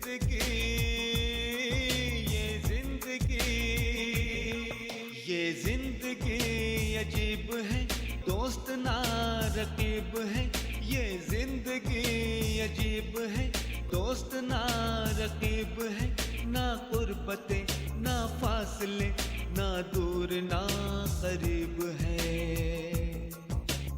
जिंदगी, ये जिंदगी अजीब है, दोस्त ना रकीब है। ये जिंदगी अजीब है, दोस्त ना रकीब है। ना कुर्बते ना फासले, ना दूर ना करीब है।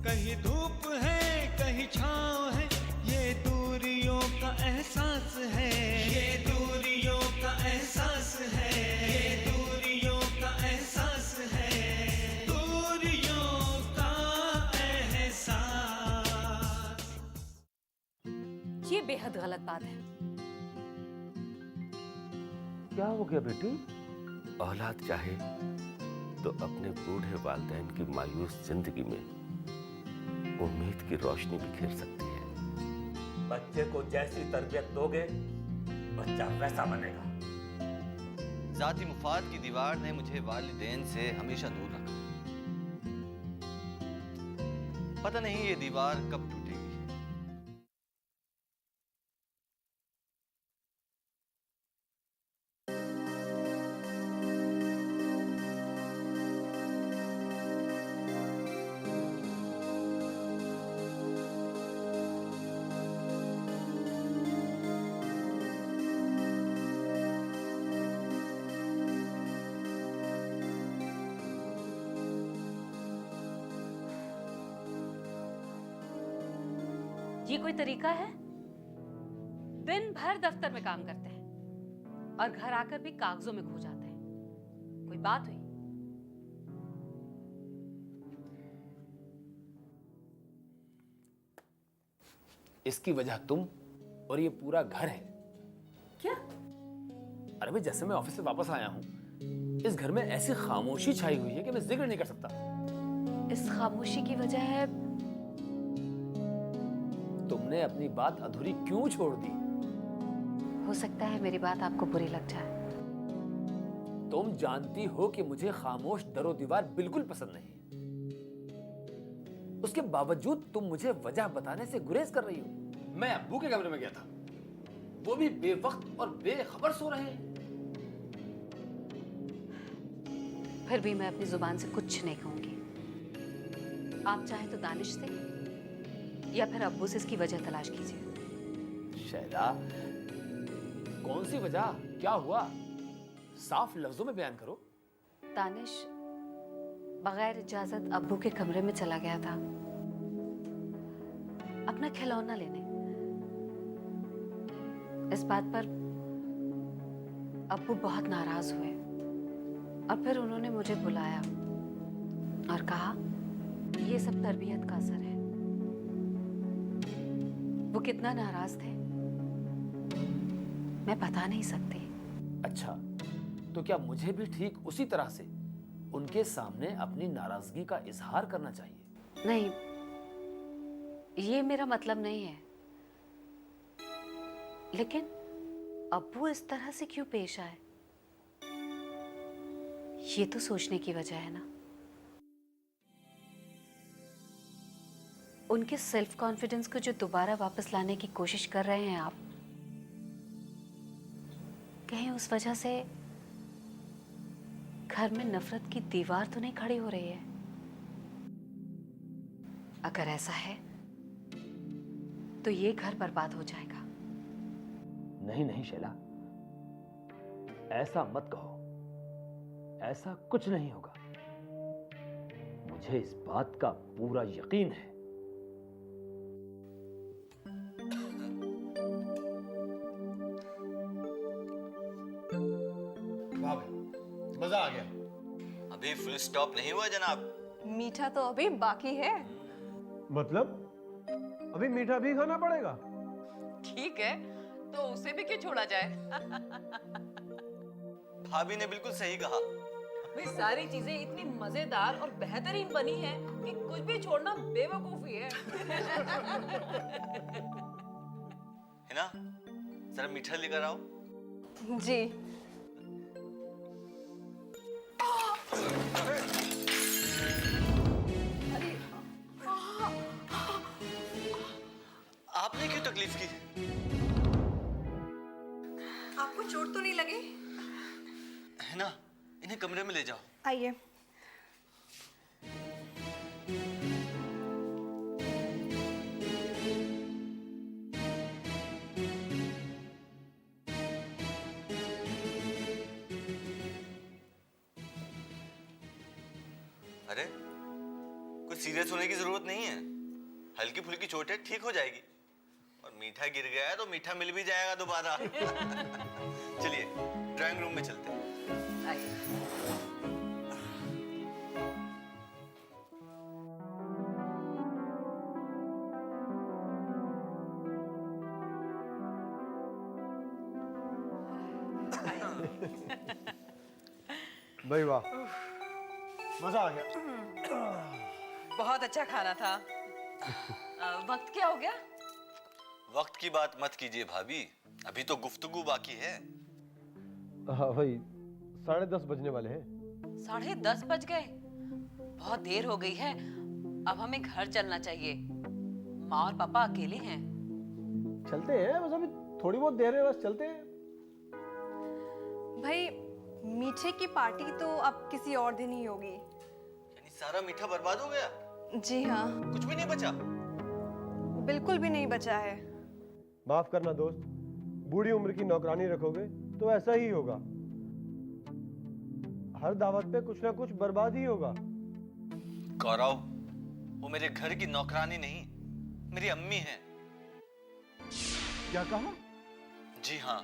कहीं धूप है कहीं छाँव है, ये दूरियों का एहसास है। ये दूरियों का एहसास है, ये दूरियों का एहसास है, दूरियों का एहसास। ये बेहद गलत बात है। क्या हो गया बेटी? औलाद चाहे तो अपने बूढ़े वालिदैन की मायूस जिंदगी में उम्मीद की रोशनी बिखेर सकती है। बच्चे को जैसी तरबियत दोगे बच्चा वैसा बनेगा। जाती मुफाद की दीवार ने मुझे वालिदैन से हमेशा दूर रखा। पता नहीं ये दीवार कब टूटेगी। ये कोई तरीका है? दिन भर दफ्तर में काम करते हैं और घर आकर भी कागजों में खो जाते हैं। कोई बात हुई? इसकी वजह तुम और ये पूरा घर है। क्या? अरे भाई, जैसे मैं ऑफिस से वापस आया हूं, इस घर में ऐसी खामोशी छाई हुई है कि मैं जिक्र नहीं कर सकता। इस खामोशी की वजह है तुमने अपनी बात अधूरी क्यों छोड़ दी? हो सकता है मेरी बात आपको बुरी लग जाए। तुम जानती हो कि मुझे खामोश दरो दीवार बिल्कुल पसंद नहीं है। उसके बावजूद तुम मुझे वजह बताने से गुरेज कर रही हो। मैं अब्बू के कमरे में गया था, वो भी बेवक्त और बेखबर सो रहे हैं। फिर भी मैं अपनी जुबान से कुछ नहीं कहूंगी। आप चाहे तो दानिश से या फिर अब्बू से इसकी वजह तलाश कीजिए। शैला, कौन सी वजह? क्या हुआ? साफ लफ्जों में बयान करो। दानिश बगैर इजाजत अब्बू के कमरे में चला गया था अपना खिलौना लेने। इस बात पर अब्बू बहुत नाराज हुए और फिर उन्होंने मुझे बुलाया और कहा यह सब तरबियत का असर है। वो कितना नाराज थे मैं बता नहीं सकती। अच्छा, तो क्या मुझे भी ठीक उसी तरह से उनके सामने अपनी नाराजगी का इजहार करना चाहिए? नहीं, ये मेरा मतलब नहीं है, लेकिन अब्बू इस तरह से क्यों पेश आए, ये तो सोचने की वजह है ना। उनके सेल्फ कॉन्फिडेंस को जो दोबारा वापस लाने की कोशिश कर रहे हैं आप, कहीं उस वजह से घर में नफरत की दीवार तो नहीं खड़ी हो रही है? अगर ऐसा है तो ये घर बर्बाद हो जाएगा। नहीं नहीं शैला, ऐसा मत कहो। ऐसा कुछ नहीं होगा। मुझे इस बात का पूरा यकीन है। वाह भाई, मजा आ गया। अभी फुल स्टॉप नहीं हुआ जनाब। मीठा तो अभी बाकी है। मतलब अभी मीठा भी खाना पड़ेगा? ठीक है, तो उसे भी क्यों छोड़ा जाए? भाभी ने बिल्कुल सही कहा। भाई सारी चीजें इतनी मजेदार और बेहतरीन बनी हैं कि कुछ भी छोड़ना बेवकूफी है। है ना? जरा मीठा लेकर आओ। जी। आपने क्यों तकलीफ की? आपको चोट तो नहीं लगी? है ना, इन्हें कमरे में ले जाओ। आइए। अरे, कुछ सीरियस होने की जरूरत नहीं है। हल्की फुल्की चोट है, ठीक हो जाएगी। और मीठा गिर गया है तो मीठा मिल भी जाएगा दोबारा। चलिए ड्राइंग रूम में चलते हैं। आइए। भाई वाह, मजा आ गया। बहुत अच्छा खाना था। वक्त क्या हो गया? वक्त की बात मत कीजिए भाभी, अभी तो गुफ्तगू बाकी है। हाँ भाई, 10:30 बजने वाले हैं। 10:30 बज गए। बहुत देर हो गई है, अब हमें घर चलना चाहिए। माँ और पापा अकेले हैं। चलते हैं, बस अभी थोड़ी बहुत देर है, बस चलते हैं। भाई, मीठे की पार्टी तो अब किसी और दिन ही होगी। यानी सारा मीठा बर्बाद हो गया? जी हाँ। कुछ भी नहीं बचा? बिल्कुल भी नहीं बचा है। माफ करना दोस्त, बूढ़ी उम्र की नौकरानी रखोगे तो ऐसा ही होगा। हर दावत पे कुछ ना कुछ बर्बाद ही होगा। गौरव, वो मेरे घर की नौकरानी नहीं, मेरी अम्मी है। क्या कहा? जी हाँ।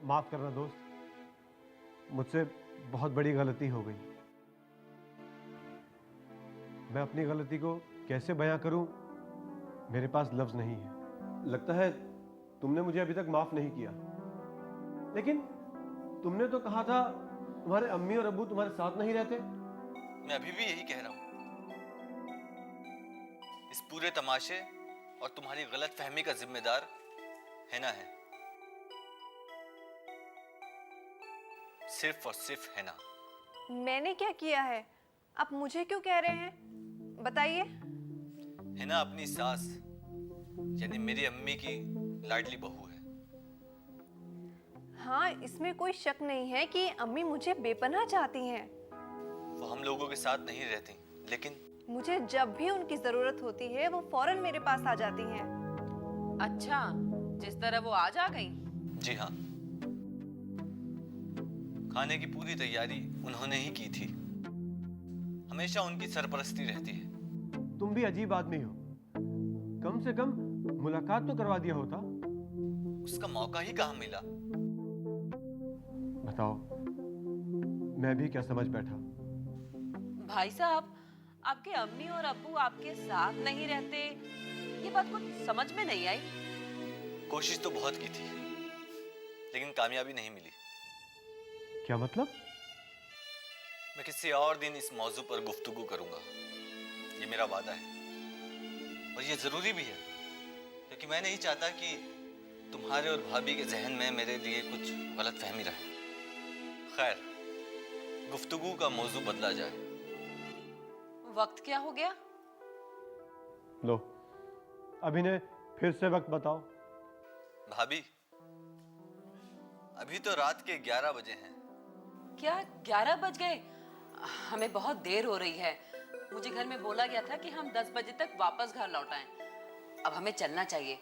माफ करना दोस्त, मुझसे बहुत बड़ी गलती हो गई। मैं अपनी गलती को कैसे बयां करूं, मेरे पास लफ्ज नहीं है। लगता है तुमने मुझे अभी तक माफ नहीं किया, लेकिन तुमने तो कहा था तुम्हारे अम्मी और अब्बू तुम्हारे साथ नहीं रहते। मैं अभी भी यही कह रहा हूं। इस पूरे तमाशे और तुम्हारी गलत फहमी का जिम्मेदार हैना है। सिर्फ और सिर्फ हैना। मैंने क्या किया है? आप मुझे क्यों कह रहे हैं? बताइए। हैना अपनी सास यानी मेरी अम्मी की लाडली बहू है। हाँ, इसमें कोई शक नहीं है कि अम्मी मुझे बेपनाह चाहती हैं। वो हम लोगों के साथ नहीं रहती, लेकिन मुझे जब भी उनकी जरूरत होती है वो फौरन मेरे पास आ जाती हैं। अच्छा, जिस तरह वो आज आ गई। जी हाँ, खाने की पूरी तैयारी उन्होंने ही की थी। हमेशा उनकी सरपरस्ती रहती है। तुम भी अजीब आदमी हो, कम से कम मुलाकात तो करवा दिया होता। उसका मौका ही कहाँ मिला। बताओ, मैं भी क्या समझ बैठा। भाई साहब, आपके अम्मी और अब्बू आपके साथ नहीं रहते, ये बात कुछ समझ में नहीं आई। कोशिश तो बहुत की थी, लेकिन कामयाबी नहीं मिली। क्या मतलब? मैं किसी और दिन इस मौजू पर गुफ्तगू करूंगा, ये मेरा वादा है। और ये जरूरी भी है, क्योंकि मैं नहीं चाहता कि तुम्हारे और भाभी के जहन में मेरे लिए कुछ गलत फहमी रहे। खैर, गुफ्तगू का मौजू बदला जाए। वक्त क्या हो गया? लो, अभी ने फिर से वक्त बताओ। भाभी, अभी तो रात के 11 बजे हैं। क्या 11 बज गए? हमें बहुत देर हो रही है। मुझे घर में बोला गया था कि हम 10 बजे तक वापस घर लौट आएं। अब हमें चलना चाहिए।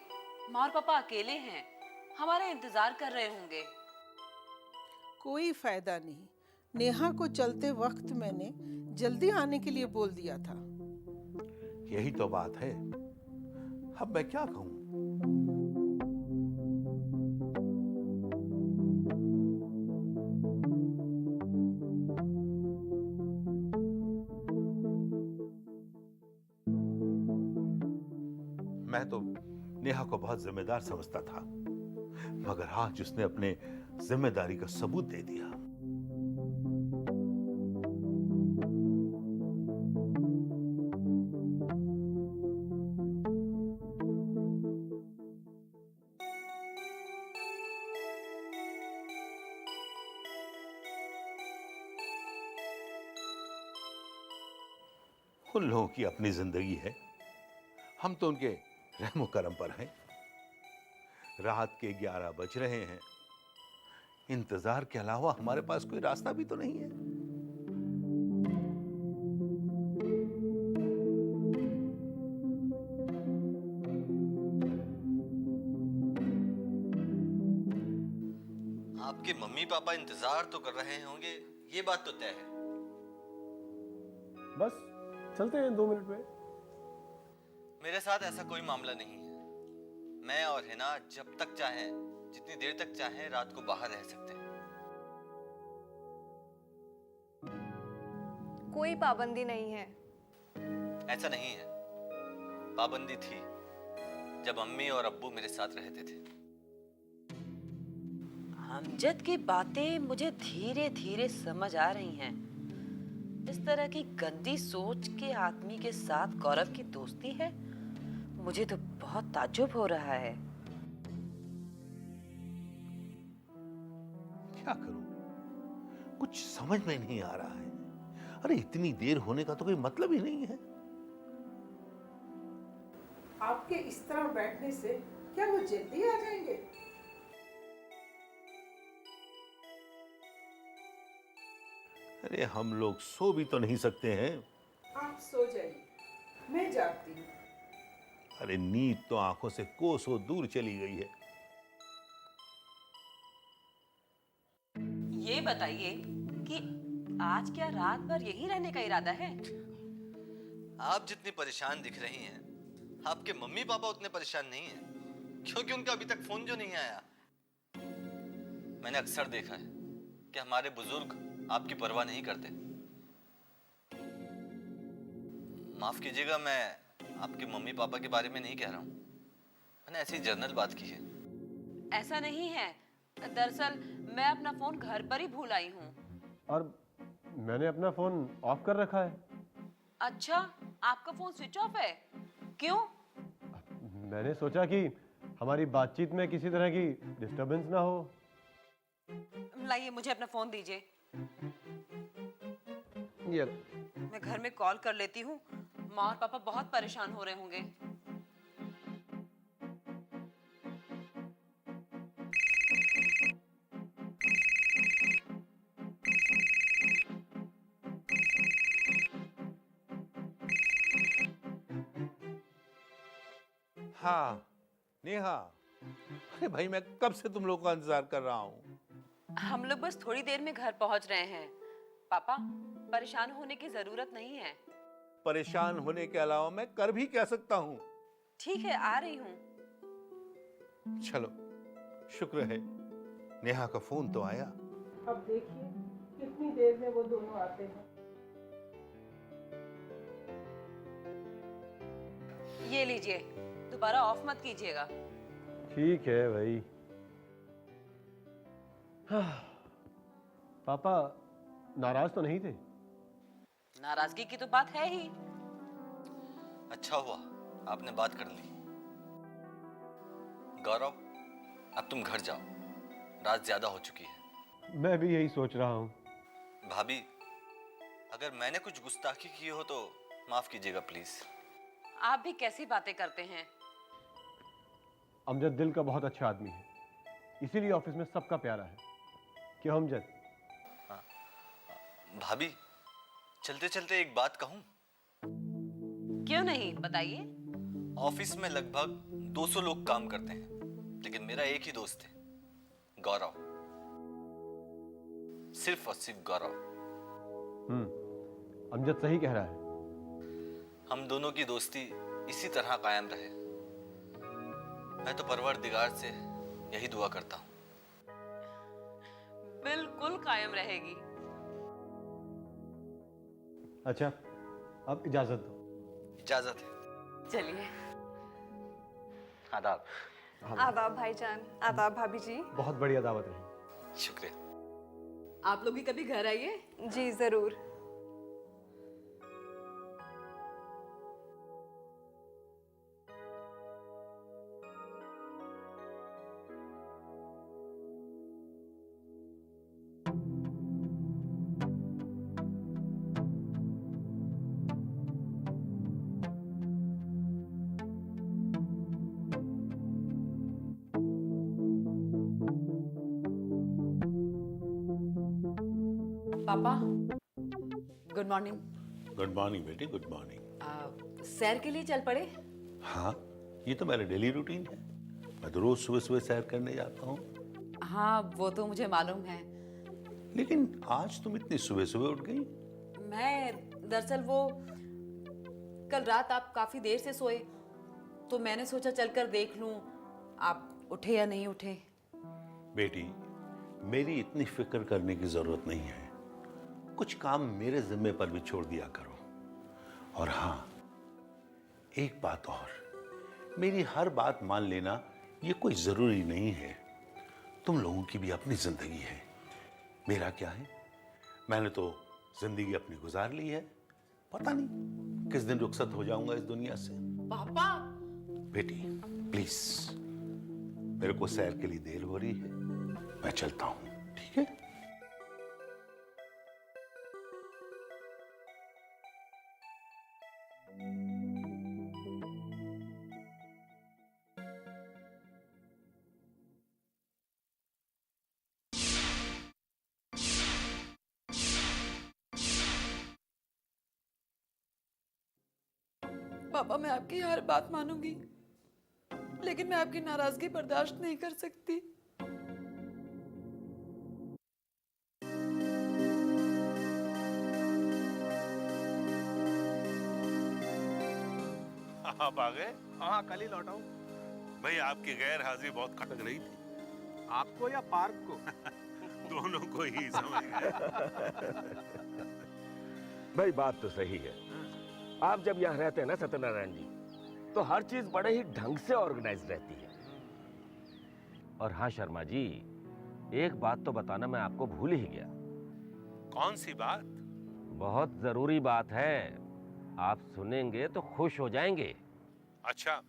माँ और पापा अकेले हैं, हमारा इंतजार कर रहे होंगे। कोई फायदा नहीं। नेहा को चलते वक्त मैंने जल्दी आने के लिए बोल दिया था। यही तो बात है, अब मैं क्या कहूं। मैं तो नेहा को बहुत जिम्मेदार समझता था, मगर आज उसने अपने जिम्मेदारी का सबूत दे दिया। उन लोगों की अपनी जिंदगी है, हम तो उनके रहमो करम पर हैं। रात के 11 बज रहे हैं। इंतजार के अलावा हमारे पास कोई रास्ता भी तो नहीं है। आपके मम्मी पापा इंतजार तो कर रहे होंगे, ये बात तो तय है। बस चलते हैं 2 मिनट में। मेरे साथ ऐसा कोई मामला नहीं है। मैं और हिना जब तक चाहें, जितनी देर तक चाहें, रात को बाहर रह सकते हैं। कोई पाबंदी नहीं है। ऐसा नहीं है, पाबंदी थी जब अम्मी और अब्बू मेरे साथ रहते थे। अमजद की बातें मुझे धीरे धीरे समझ आ रही हैं। इस तरह की गंदी सोच के आदमी के साथ गौरव की दोस्ती है, मुझे तो बहुत ताज्जुब हो रहा है। क्या करूं, कुछ समझ में नहीं आ रहा है। अरे इतनी देर होने का तो कोई मतलब ही नहीं है। आपके इस तरह बैठने से क्या वो जल्दी आ जाएंगे? अरे हम लोग सो भी तो नहीं सकते हैं। आप सो जाइए, मैं जागती हूँ। अरे नींद तो आंखों से कोसों दूर चली गई है। ये बताइए कि आज क्या रात भर यहीं रहने का इरादा है? आप जितनी परेशान दिख रही हैं, आपके मम्मी पापा उतने परेशान नहीं हैं, क्योंकि उनका अभी तक फोन जो नहीं आया। मैंने अक्सर देखा है कि हमारे बुजुर्ग आपकी परवाह नहीं करते। माफ कीजिएगा, मैं आपके मम्मी पापा के बारे में नहीं कह रहा हूँ, मैंने ऐसी जनरल बात की है। ऐसा नहीं है, दरअसल मैं अपना फोन घर पर ही भूल आई हूँ। और मैंने अपना फोन ऑफ कर रखा है। अच्छा, आपका फोन स्विच ऑफ है? क्यों? मैंने सोचा कि हमारी बातचीत में किसी तरह की डिस्टरबेंस ना हो। लाइए, मुझे अपना फोन दीजिए। ये मैं घर में कॉल कर लेती हूँ, माँ और पापा बहुत परेशान हो रहे होंगे। हाँ नेहा, अरे भाई मैं कब से तुम लोगों का इंतजार कर रहा हूँ। हम लोग बस थोड़ी देर में घर पहुंच रहे हैं। पापा, परेशान होने की जरूरत नहीं है। परेशान होने के अलावा मैं कर भी क्या सकता हूँ। ठीक है, आ रही हूँ। चलो, शुक्र है नेहा का फोन तो आया। अब देखिए कितनी देर में वो दोनों आते हैं। ये लीजिए, दोबारा ऑफ मत कीजिएगा। ठीक है भाई। पापा नाराज तो नहीं थे? नाराजगी की तो बात है ही। अच्छा हुआ आपने बात कर ली। गौरव, अब तुम घर जाओ, रात ज्यादा हो चुकी है। मैं भी यही सोच रहा हूँ। भाभी, अगर मैंने कुछ गुस्ताखी की हो तो माफ कीजिएगा प्लीज। आप भी कैसी बातें करते हैं? अमजद दिल का बहुत अच्छा आदमी है, इसीलिए ऑफिस में सबका प्यारा है। क्यों अमजद? भाभी, चलते चलते एक बात कहूं? क्यों नहीं, बताइए। ऑफिस में लगभग 200 लोग काम करते हैं, लेकिन मेरा एक ही दोस्त है, गौरव। सिर्फ और सिर्फ गौरव। अमजद सही कह रहा है। हम दोनों की दोस्ती इसी तरह कायम रहे। मैं तो परवरदिगार से यही दुआ करता हूं। बिल्कुल कायम रहेगी। अच्छा, अब इजाजत दो। इजाजत है। चलिए। आदाब। आदाब भाईजान। आदाब भाभी जी। बहुत बढ़िया दावत रही। शुक्रिया। आप लोग भी कभी घर आइए। जी जरूर। पापा, गुड मॉर्निंग। गुड मॉर्निंग बेटी, गुड मॉर्निंग। सैर के लिए चल पड़े? हाँ, ये तो मेरा डेली रूटीन है। मैं तो रोज सुबह सुबह सैर करने जाता हूँ। हाँ, वो तो मुझे मालूम है। लेकिन आज तुम इतनी सुबह सुबह उठ गई? मैं दरअसल वो कल रात आप काफी देर से सोए, तो मैंने सोचा चलकर देख लूं आप उठे या नहीं उठे। बेटी, मेरी इतनी फिक्र करने की जरूरत नहीं है। कुछ काम मेरे जिम्मे पर भी छोड़ दिया करो। और हाँ, एक बात और, मेरी हर बात मान लेना ये कोई जरूरी नहीं है। तुम लोगों की भी अपनी जिंदगी है, मेरा क्या है? मैंने तो जिंदगी अपनी गुजार ली है। पता नहीं किस दिन रुखसत हो जाऊंगा इस दुनिया से। पापा! बेटी प्लीज, मेरे को सैर के लिए देर हो रही है, मैं चलता हूं, ठीक है? पापा, मैं आपकी हर बात मानूंगी, लेकिन मैं आपकी नाराजगी बर्दाश्त नहीं कर सकती। आप आ गए? हाँ, कल ही लौटा हूँ। भाई, आपकी गैर हाजिरी बहुत खटक रही थी। आपको या पार्क को? दोनों को ही समझ गए। भाई बात तो सही है। आप जब यहाँ रहते हैं ना सत्यनारायण जी, तो हर चीज बड़े ही ढंग से ऑर्गेनाइज रहती है। और हाँ शर्मा जी, एक बात तो बताना मैं आपको भूल ही गया। कौन सी बात? बहुत जरूरी बात है, आप सुनेंगे तो खुश हो जाएंगे। अच्छा,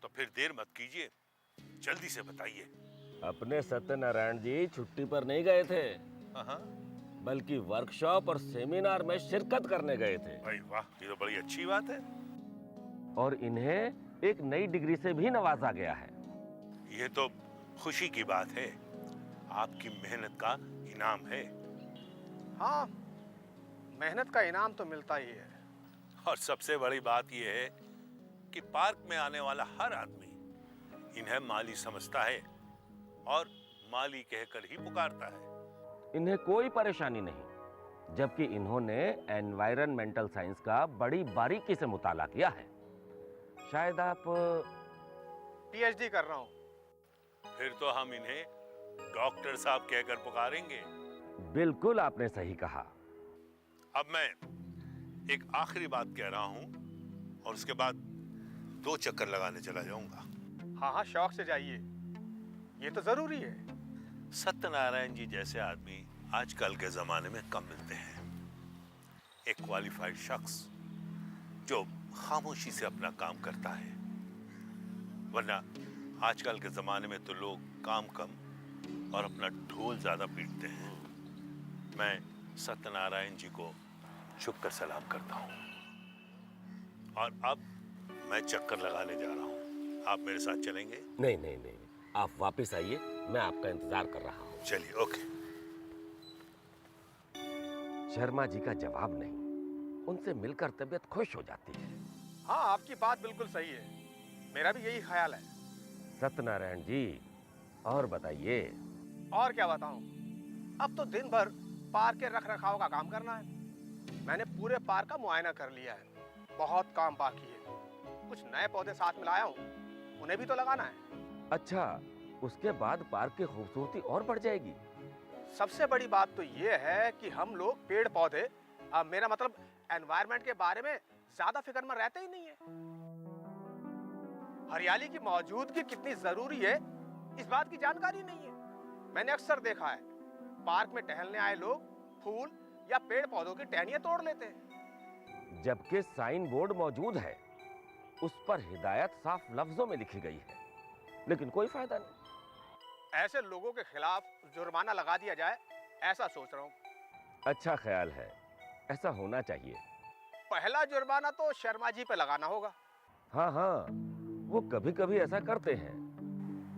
तो फिर देर मत कीजिए, जल्दी से बताइए। अपने सत्यनारायण जी छुट्टी पर नहीं गए थे, हाँ, बल्कि वर्कशॉप और सेमिनार में शिरकत करने गए थे। भाई वाह, ये तो बड़ी अच्छी बात है। और इन्हें एक नई डिग्री से भी नवाजा गया है। ये तो खुशी की बात है, आपकी मेहनत का इनाम है। हाँ, मेहनत का इनाम तो मिलता ही है। और सबसे बड़ी बात यह है कि पार्क में आने वाला हर आदमी इन्हें माली समझता है और माली कहकर ही पुकारता है। इन्हें कोई परेशानी नहीं, जबकि इन्होंने एनवायरनमेंटल साइंस का बड़ी बारीकी से मुताला किया है। शायद आप पीएचडी कर रहा हूँ। फिर तो हम इन्हें डॉक्टर साहब कहकर पुकारेंगे। बिल्कुल आपने सही कहा। अब मैं एक आखिरी बात कह रहा हूं और उसके बाद 2 चक्कर लगाने चला जाऊंगा। हाँ हाँ, शौक से जाइए, ये तो जरूरी है। सत्यनारायण जी जैसे आदमी आजकल के जमाने में कम मिलते हैं। एक क्वालिफाइड शख्स जो खामोशी से अपना काम करता है, वरना आजकल के जमाने में तो लोग काम कम और अपना ढोल ज्यादा पीटते हैं। मैं सत्यनारायण जी को झुककर सलाम करता हूं। और अब मैं चक्कर लगाने जा रहा हूं, आप मेरे साथ चलेंगे? नहीं नहीं नहीं, आप वापस आइए, मैं आपका इंतजार कर रहा हूं। चलिए, ओके। शर्मा जी का जवाब नहीं, उनसे मिलकर तबीयत खुश हो जाती है। हाँ, आपकी बात बिल्कुल सही है, मेरा भी यही ख्याल है। सत्यनारायण जी, और बताइए। और क्या बताऊं, अब तो दिन भर पार्क के रख रखाव का काम करना है। मैंने पूरे पार्क का मुआयना कर लिया है, बहुत काम बाकी है। कुछ नए पौधे साथ में लाया हूँ, उन्हें भी तो लगाना है। अच्छा, उसके बाद पार्क की खूबसूरती और बढ़ जाएगी। सबसे बड़ी बात तो ये है कि हम लोग पेड़ पौधे, मेरा मतलब एनवायरनमेंट के बारे में ज्यादा फिक्रमंद रहते ही नहीं है। हरियाली की मौजूदगी कितनी जरूरी है, इस बात की जानकारी नहीं है। मैंने अक्सर देखा है, पार्क में टहलने आए लोग फूल या पेड़ पौधों की टहनियां तोड़ लेते हैं। जबकि साइन बोर्ड मौजूद है, उस पर हिदायत साफ लफ्जों में लिखी गई है, लेकिन कोई फायदा नहीं। ऐसे लोगों के खिलाफ जुर्माना लगा दिया जाए, ऐसा सोच रहा हूँ। अच्छा ख्याल है, ऐसा होना चाहिए। पहला जुर्माना तो शर्मा जी पे लगाना होगा। हाँ हाँ, वो कभी कभी ऐसा करते हैं।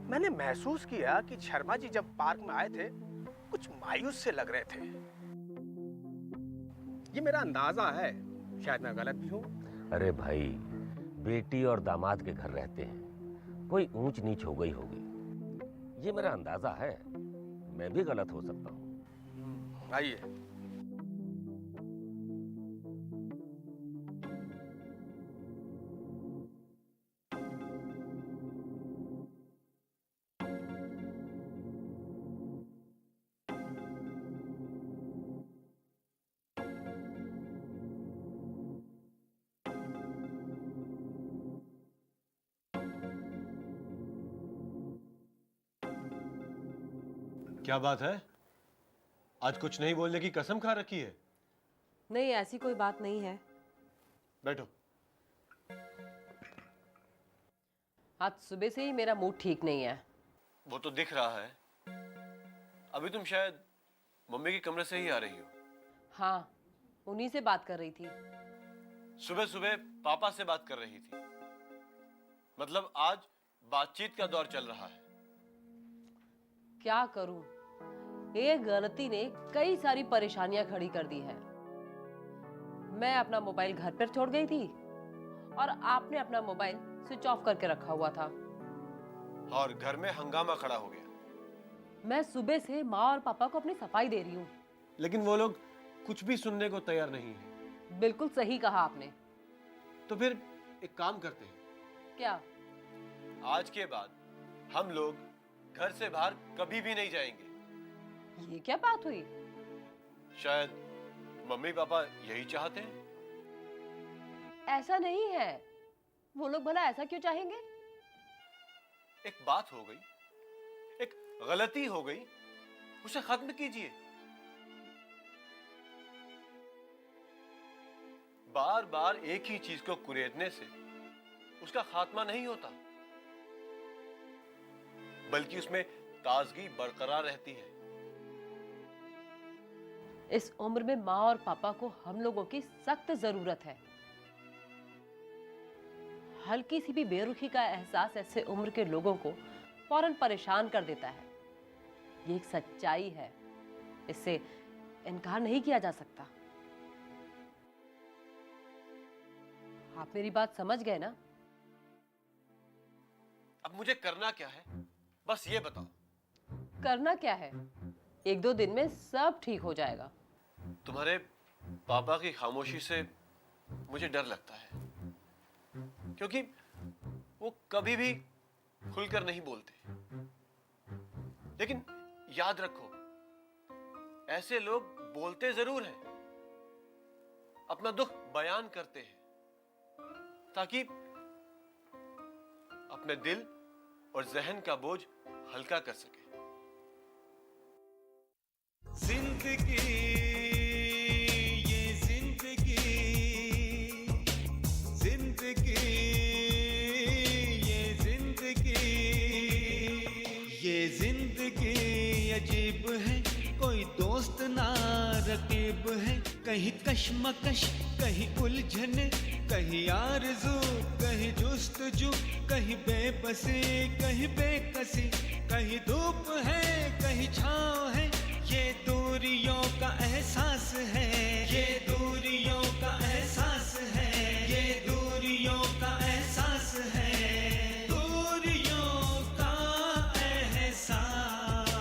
मैंने महसूस किया कि शर्मा जी जब पार्क में आए थे, कुछ मायूस से लग रहे थे। ये मेरा अंदाजा है, शायद मैं गलत भी हूँ। अरे भाई, बेटी और दामाद के घर रहते हैं, कोई ऊंच नीच हो गई होगी, ये मेरा अंदाजा है। मैं भी गलत हो सकता हूँ। आइए। क्या बात है? आज कुछ नहीं बोलने की कसम खा रखी है? नहीं, ऐसी कोई बात नहीं है। बैठो। आज सुबह से ही मेरा मूड ठीक नहीं है। वो तो दिख रहा है। अभी तुम शायद मम्मी के कमरे से ही आ रही हो। हाँ, उन्हीं से बात कर रही थी। सुबह सुबह पापा से बात कर रही थी, मतलब आज बातचीत का दौर चल रहा है। क्या करूं? एक गलती ने कई सारी परेशानियां खड़ी कर दी है। मैं अपना मोबाइल घर पर छोड़ गई थी और आपने अपना मोबाइल स्विच ऑफ करके रखा हुआ था और घर में हंगामा खड़ा हो गया। मैं सुबह से माँ और पापा को अपनी सफाई दे रही हूँ, लेकिन वो लोग कुछ भी सुनने को तैयार नहीं है। बिल्कुल सही कहा आपने। तो फिर एक काम करते हैं, क्या? आज के बाद हम लोग घर से बाहर कभी भी नहीं जाएंगे। ये क्या बात हुई? शायद मम्मी पापा यही चाहते हैं। ऐसा नहीं है। वो लोग भला ऐसा क्यों चाहेंगे? एक बात हो गई, एक गलती हो गई, उसे खत्म कीजिए। बार बार एक ही चीज को कुरेदने से उसका खात्मा नहीं होता, बल्कि उसमें ताजगी बरकरार रहती है। इस उम्र में माँ और पापा को हम लोगों की सख्त जरूरत है। हल्की सी भी बेरुखी का एहसास ऐसे उम्र के लोगों को फौरन परेशान कर देता है। ये एक सच्चाई है, इससे इनकार नहीं किया जा सकता। आप मेरी बात समझ गए ना? अब मुझे करना क्या है, बस ये बताओ। करना क्या है? 1-2 दिन में सब ठीक हो जाएगा। तुम्हारे पापा की खामोशी से मुझे डर लगता है, क्योंकि वो कभी भी खुलकर नहीं बोलते। लेकिन याद रखो, ऐसे लोग बोलते जरूर हैं, अपना दुख बयान करते हैं, ताकि अपने दिल और जहन का बोझ हल्का कर सके। जिंदगी, ये जिंदगी, जिंदगी, ये जिंदगी, ये जिंदगी अजीब है, कोई दोस्त ना रकीब है। कहीं कश्मकश, कहीं उलझन, कहीं आरज़ू, कहीं जुस्तजू, कहीं बेबसी, कहीं बेकसी, कहीं धूप है, कहीं छाँव है, ये दूरियों का एहसास है।